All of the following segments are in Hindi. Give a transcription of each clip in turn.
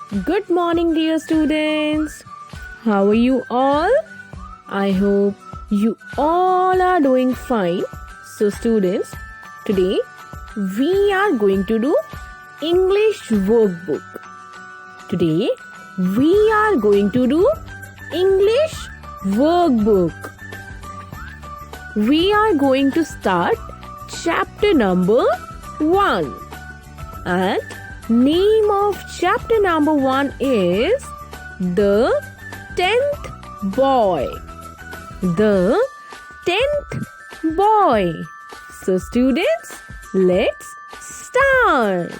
Good morning, dear students. How are you all? I hope you all are doing fine. So, students, today we are going to do English workbook. Today we are going to do English workbook. We are going to start chapter number 1. And name of chapter number 1 is The 10th Boy. The 10th Boy. So students, let's start.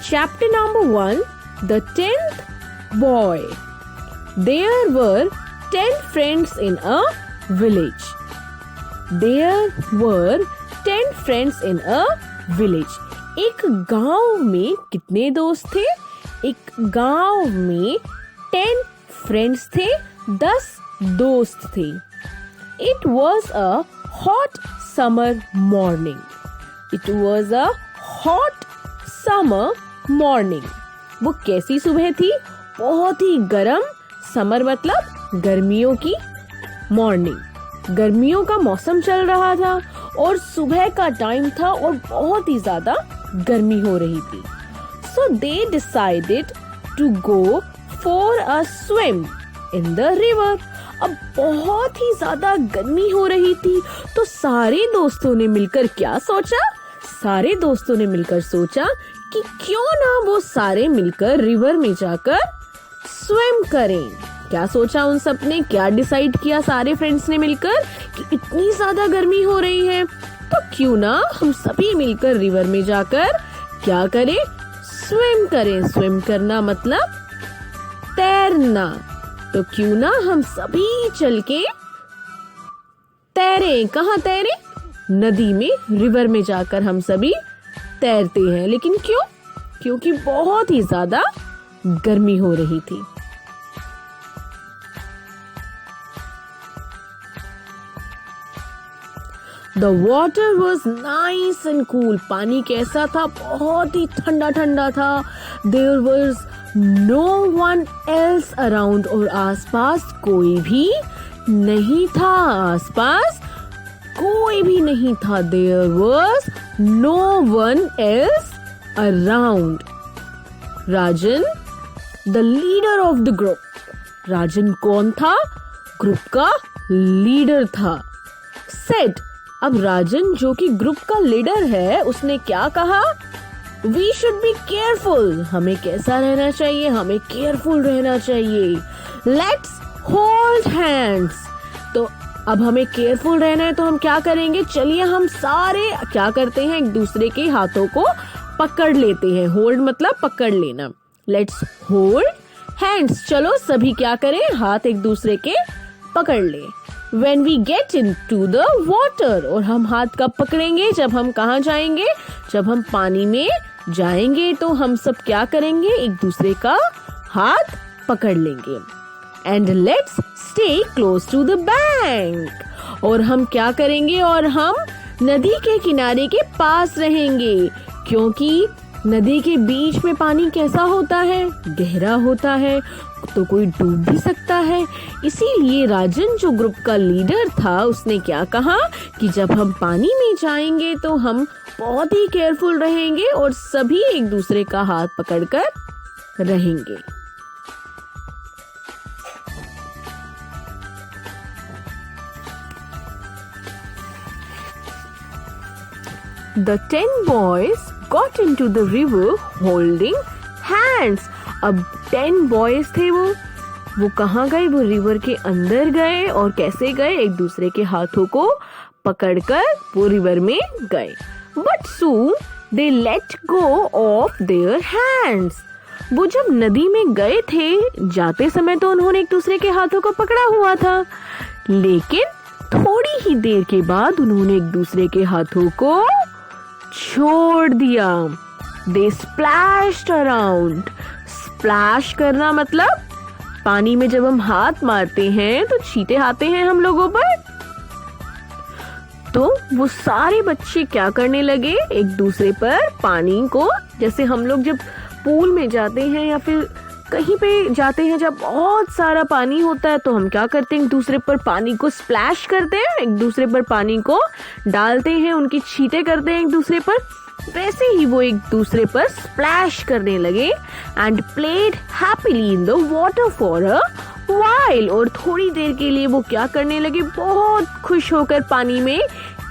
Chapter number 1, The 10th Boy. There were 10 friends in a village. There were 10 friends in a village. एक गांव में कितने दोस्त थे? एक गांव में 10 friends थे, 10 दोस्त थे. It was a hot summer morning. It was a hot summer morning. वो कैसी सुबह थी? बहुत ही गर्म. समर मतलब गर्मियों की. मॉर्निंग, गर्मियों का मौसम चल रहा था और सुबह का टाइम था और बहुत ही ज्यादा गर्मी हो रही थी. So they decided to go for a swim in the river. अब बहुत ही ज्यादा गर्मी हो रही थी तो सारे दोस्तों ने मिलकर क्या सोचा? सारे दोस्तों ने मिलकर सोचा कि क्यों ना वो सारे मिलकर रिवर में जाकर स्विम करें. क्या सोचा उन सब ने? क्या डिसाइड किया सारे फ्रेंड्स ने मिलकर कि इतनी ज्यादा गर्मी हो रही है तो क्यों ना हम सभी मिलकर रिवर में जाकर क्या करें? स्विम करें. स्विम करना मतलब तैरना. तो क्यों ना हम सभी चल के तैरें. कहाँ तैरें? नदी में, रिवर में जाकर हम सभी तैरते हैं. लेकिन क्यों? क्योंकि बहुत ही ज्यादा गर्मी हो रही थी. The water was nice and cool. पानी कैसा था? बहुत ही ठंडा ठंडा था. There was no one else around. और आसपास कोई भी नहीं था. आसपास कोई भी नहीं था. There was no one else around. Rajan, the leader of the group. राजन कौन था? ग्रुप का लीडर था. Said, अब राजन जो कि ग्रुप का लीडर है उसने क्या कहा? We should be careful. हमें कैसा रहना चाहिए? हमें केयरफुल रहना चाहिए. Let's hold hands. तो अब हमें केयरफुल रहना है तो हम क्या करेंगे? चलिए हम सारे क्या करते हैं? एक दूसरे के हाथों को पकड़ लेते हैं. होल्ड मतलब पकड़ लेना. Let's hold hands. चलो सभी क्या करें? हाथ एक दूसरे के पकड़ ले. When we get into the water. और हम हाथ कब पकड़ेंगे? जब हम कहाँ जाएंगे? जब हम पानी में जाएंगे तो हम सब क्या करेंगे? एक दूसरे का हाथ पकड़ लेंगे. And let's stay close to the bank. और हम क्या करेंगे? और हम नदी के किनारे के पास रहेंगे. क्योंकि नदी के बीच में पानी कैसा होता है? गहरा होता है तो कोई डूब भी सकता है. इसीलिए राजन जो ग्रुप का लीडर था उसने क्या कहा कि जब हम पानी में जाएंगे तो हम बहुत ही केयरफुल रहेंगे और सभी एक दूसरे का हाथ पकड़कर रहेंगे. The 10 boys got into the river holding hands. अब 10 बॉयज थे. वो कहाँ गए? वो रिवर के अंदर गए. और कैसे गए? एक दूसरे के हाथों को पकड़कर वो रिवर में गए. But soon they let go of their hands. वो जब नदी में गए थे जाते समय तो उन्होंने एक दूसरे के हाथों को पकड़ा हुआ था. लेकिन थोड़ी ही देर के बाद उन्होंने एक दूसरे के हाथों को छोड़ दिया. They splashed around. स्प्लैश करना मतलब पानी में जब हम हाथ मारते हैं तो छींटे आते हैं हम लोगों पर. तो वो सारे बच्चे क्या करने लगे, एक दूसरे पर पानी को, जैसे हम लोग जब पूल में जाते हैं या फिर कहीं पे जाते हैं जब बहुत सारा पानी होता है तो हम क्या करते हैं, एक दूसरे पर पानी को स्प्लैश करते हैं, एक दूसरे पर पानी को डालते हैं, उनकी छींटे करते हैं एक दूसरे पर। वैसे ही वो एक दूसरे पर स्प्लैश करने लगे and played happily in the water for a while. और थोड़ी देर के लिए वो क्या करने लगे, बहुत खुश होकर पानी में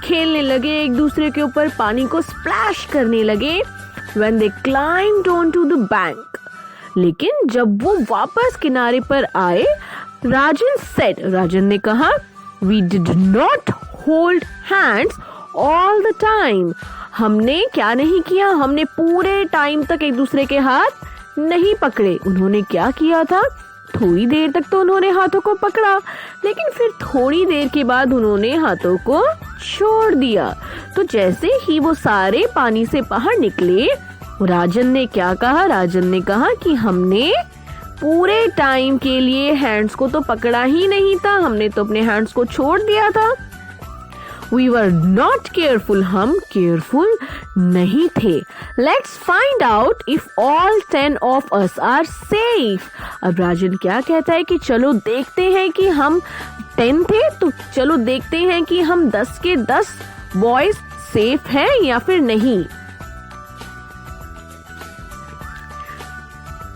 खेलने लगे, एक दूसरे के ऊपर पानी को स्प्लैश करने लगे। When they climbed onto the bank, लेकिन जब वो वापस किनारे पर आए, राजन ने कहा, We did not hold hands all the time. हमने क्या नहीं किया, हमने पूरे टाइम तक एक दूसरे के हाथ नहीं पकड़े। उन्होंने क्या किया था, थोड़ी देर तक तो उन्होंने हाथों को पकड़ा, लेकिन फिर थोड़ी देर के बाद उन्होंने हाथों को छोड़ दिया। तो जैसे ही वो सारे पानी से बाहर निकले, राजन ने क्या कहा, राजन ने कहा कि हमने पूरे टाइम के लिए हैंड्स को तो पकड़ा ही नहीं था, हमने तो अपने हैंड्स को छोड़ दिया था। We were not careful, हम केयरफुल नहीं थे। Let's find out if all 10 of us are safe. अब राजन क्या कहता है कि चलो देखते हैं कि हम 10 थे, तो चलो देखते हैं कि हम 10 के 10 बॉयज सेफ हैं या फिर नहीं।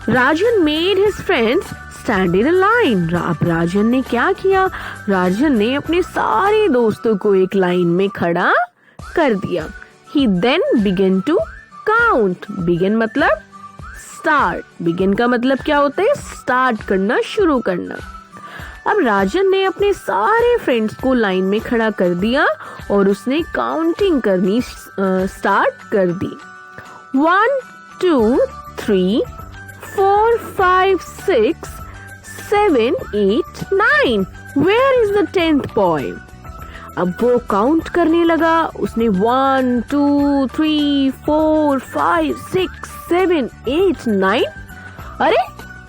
राजन made his friends stand in a line. अब राजन ने क्या किया, राजन ने अपने सारे दोस्तों को एक लाइन में खड़ा कर दिया। He then began to count. Begin मतलब start. Begin का मतलब क्या होता है, स्टार्ट करना, शुरू करना। अब राजन ने अपने सारे फ्रेंड्स को लाइन में खड़ा कर दिया और उसने काउंटिंग करनी स्टार्ट कर दी। 1 2 3 4 5 6 7 8 9. Where is the 10th boy? अब वो काउंट करने लगा, उसने 1 2 3 4 5 6 7 8 9. अरे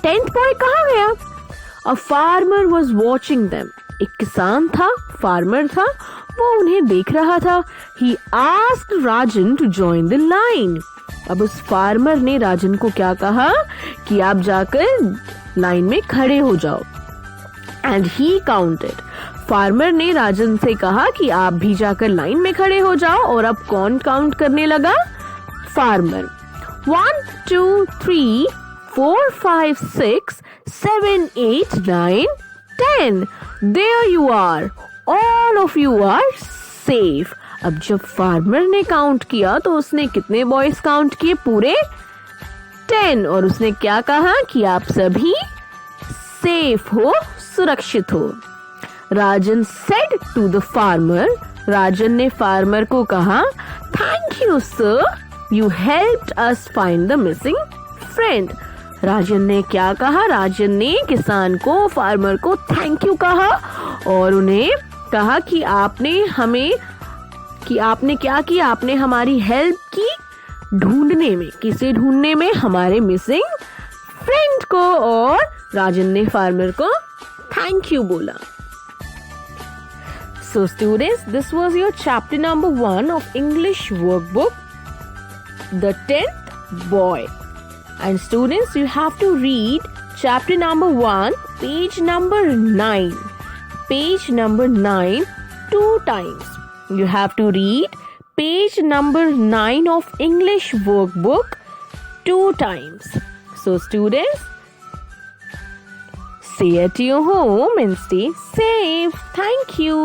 10th बॉय कहाँ गया? A farmer was watching them. एक किसान था, फार्मर था, वो उन्हें देख रहा था। He asked Rajan to join the line. अब उस फार्मर ने राजन को क्या कहा कि आप जाकर लाइन में खड़े हो जाओ। And he counted. फार्मर ने राजन से कहा कि आप भी जाकर लाइन में खड़े हो जाओ। और अब कौन काउंट करने लगा? Farmer. 1 2 3 4 5 6 7 8 9 10. There you are. All of you are safe. अब जब फार्मर ने काउंट किया तो उसने कितने बॉयज काउंट किए? पूरे 10। और उसने क्या कहा कि आप सभी सेफ हो, सुरक्षित हो। Rajan said to the farmer. Rajan ने फार्मर को कहा, thank you sir, you helped us find the missing friend. Rajan ने क्या कहा? राजन ने किसान को, फार्मर को थैंक यू कहा और उन्हें कहा कि आपने क्या किया, आपने हमारी हेल्प की ढूंढने में। किसे ढूंढने में? हमारे मिसिंग फ्रेंड को। और राजन ने फार्मर को थैंक यू बोला। So students, this was your chapter number 1 of English workbook, The 10th Boy. And students, you have to read chapter number 1, page number 9. Page number 9 2 times. You have to read page number 9 of English workbook 2 times. So students, stay at your home and stay safe. Thank you.